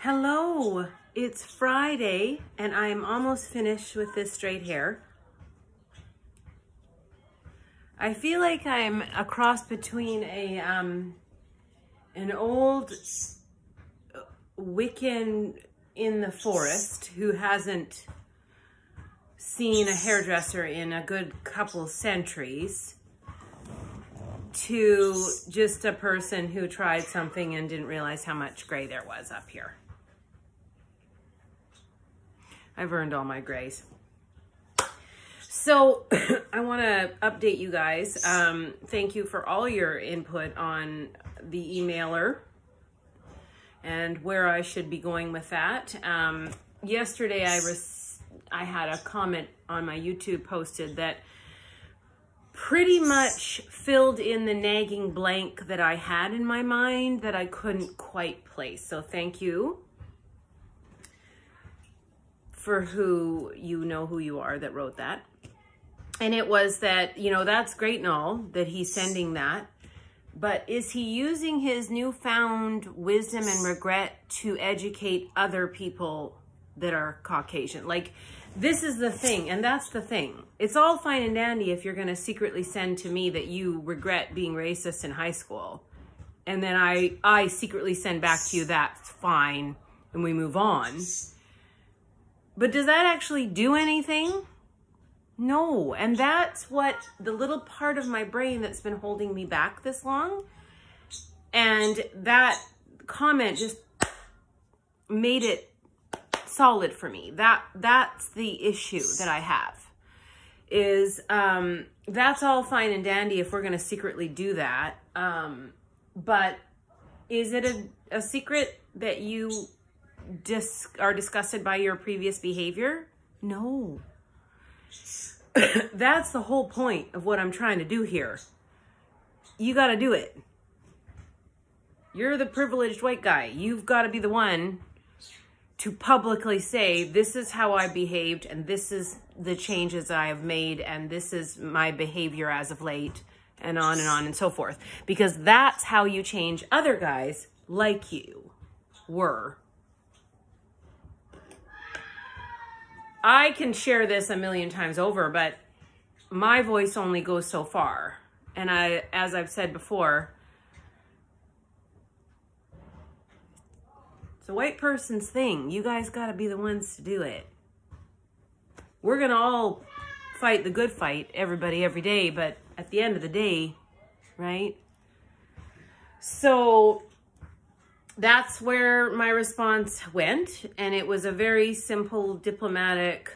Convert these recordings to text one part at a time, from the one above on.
Hello, it's Friday and I'm almost finished with this straight hair. I feel like I'm a cross between an old Wiccan in the forest who hasn't seen a hairdresser in a good couple centuries to just a person who tried something and didn't realize how much gray there was up here. I've earned all my grays. So I want to update you guys. Thank you for all your input on the emailer and where I should be going with that. Yesterday I had a comment on my YouTube posted that pretty much filled in the nagging blank that I had in my mind that I couldn't quite place. So thank you for who you are that wrote that. And it was that, you know, that's great and all that he's sending that, but is he using his newfound wisdom and regret to educate other people that are Caucasian? Like, this is the thing, and that's the thing. It's all fine and dandy if you're going to secretly send to me that you regret being racist in high school, and then I secretly send back to you that's fine, and we move on. But does that actually do anything? No. And that's what the little part of my brain that's been holding me back this long. And that comment just made it solid for me. That's the issue that I have. Is that's all fine and dandy if we're going to secretly do that. But is it a secret that you are disgusted by your previous behavior? No. That's the whole point of what I'm trying to do here. You got to do it. You're the privileged white guy. You've got to be the one to publicly say, this is how I behaved, and this is the changes I have made, and this is my behavior as of late, and on and so forth. Because that's how you change other guys like you were. I can share this a million times over, but my voice only goes so far. And as I've said before, it's a white person's thing. You guys got to be the ones to do it. We're going to all fight the good fight, everybody, every day, but at the end of the day, right? So that's where my response went, and it was a very simple, diplomatic,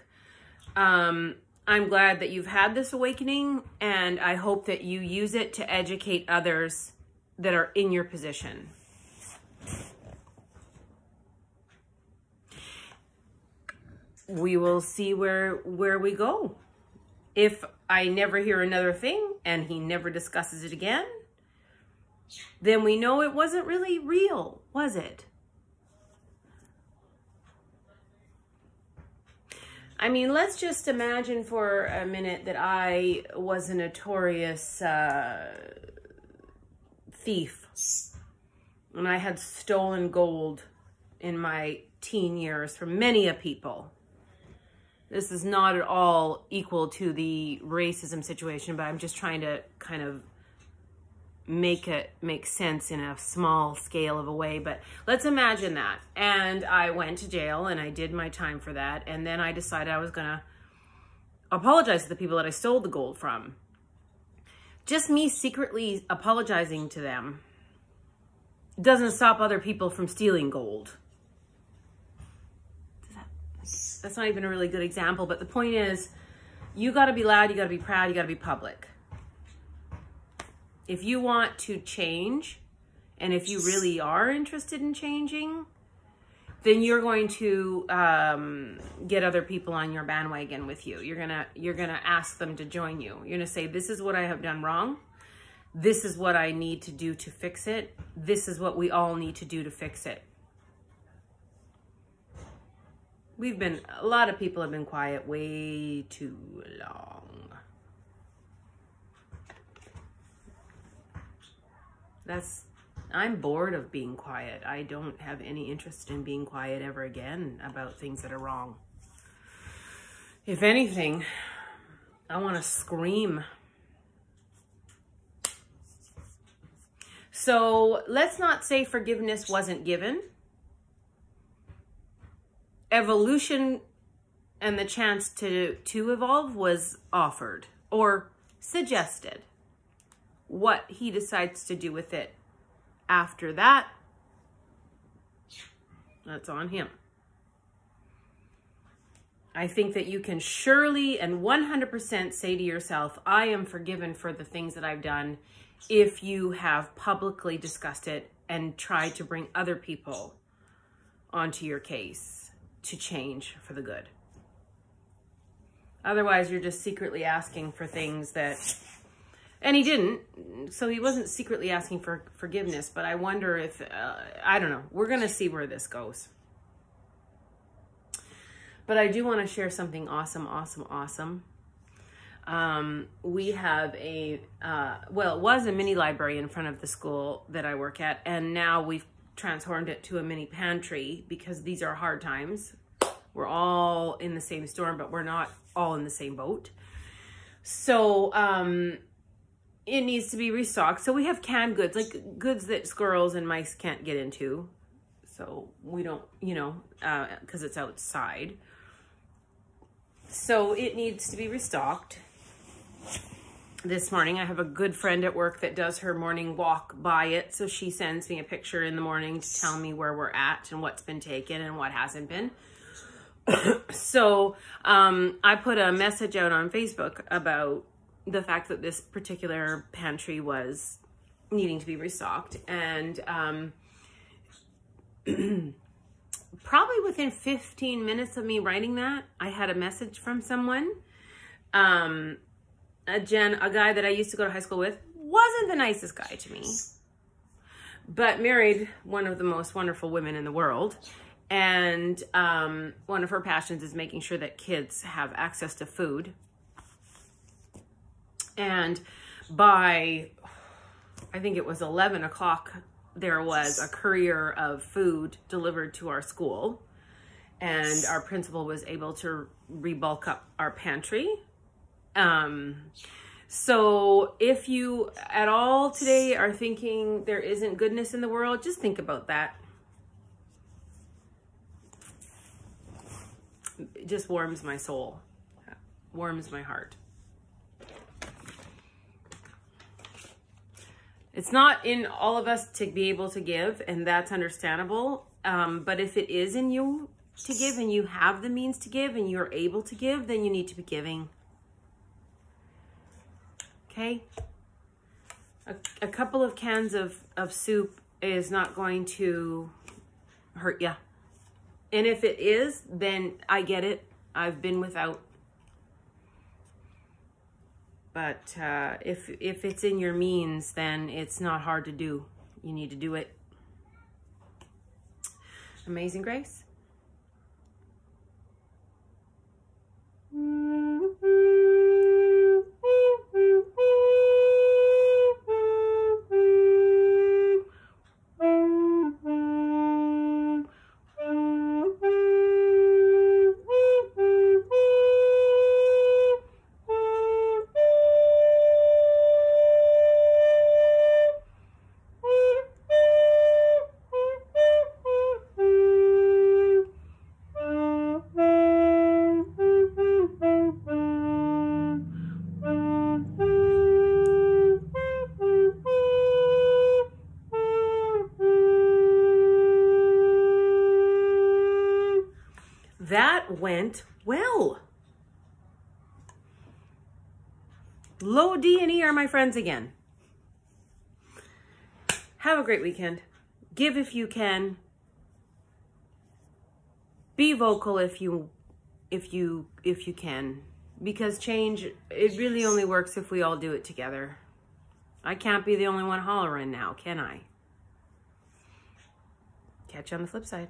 I'm glad that you've had this awakening, and I hope that you use it to educate others that are in your position. We will see where we go. If I never hear another thing, and he never discusses it again, then we know it wasn't really real, was it? I mean, let's just imagine for a minute that I was a notorious thief, and I had stolen gold in my teen years from many a people. This is not at all equal to the racism situation, but I'm just trying to kind of make it make sense in a small scale of a way. But let's imagine that. And I went to jail and I did my time for that. And then I decided I was going to apologize to the people that I stole the gold from. Just me secretly apologizing to them doesn't stop other people from stealing gold. That's not even a really good example, but the point is, you got to be loud, you got to be proud, you got to be public. If you want to change, and if you really are interested in changing, then you're going to get other people on your bandwagon with you. You're gonna ask them to join you. You're gonna say, this is what I have done wrong. This is what I need to do to fix it. This is what we all need to do to fix it. A lot of people have been quiet way too long. That's I'm bored of being quiet. I don't have any interest in being quiet ever again about things that are wrong. If anything, I want to scream. So let's not say forgiveness wasn't given. Evolution and the chance to evolve was offered or suggested. What he decides to do with it after that, that's on him. I think that you can surely and 100% say to yourself, I am forgiven for the things that I've done, if you have publicly discussed it and tried to bring other people onto your case to change for the good. Otherwise, you're just secretly asking for things that, and he didn't, so he wasn't secretly asking for forgiveness, but I wonder if, I don't know, we're going to see where this goes. But I do want to share something awesome. We have a, well, it was a mini library in front of the school that I work at, and now we've transformed it to a mini pantry because these are hard times. We're all in the same storm, but we're not all in the same boat. So it needs to be restocked. So we have canned goods, like goods that squirrels and mice can't get into. So we don't, you know, because it's outside. So it needs to be restocked. This morning, I have a good friend at work that does her morning walk by it. So she sends me a picture in the morning to tell me where we're at and what's been taken and what hasn't been. So I put a message out on Facebook about the fact that this particular pantry was needing to be restocked. And probably within 15 minutes of me writing that, I had a message from someone. A guy that I used to go to high school with, wasn't the nicest guy to me, but married one of the most wonderful women in the world. And one of her passions is making sure that kids have access to food. And by, I think it was 11 o'clock, there was a courier of food delivered to our school. And our principal was able to rebulk up our pantry. So if you at all today are thinking there isn't goodness in the world, just think about that. It just warms my soul, warms my heart. It's not in all of us to be able to give, and that's understandable. But if it is in you to give and you have the means to give and you're able to give, then you need to be giving. Okay? A couple of cans of soup is not going to hurt you. And if it is, then I get it. I've been without. But if it's in your means, then it's not hard to do. You need to do it. Amazing Grace. That went well. Low D and E are my friends again. Have a great weekend. Give if you can. Be vocal if you can. Because change, it really only works if we all do it together. I can't be the only one hollering now, can I? Catch you on the flip side.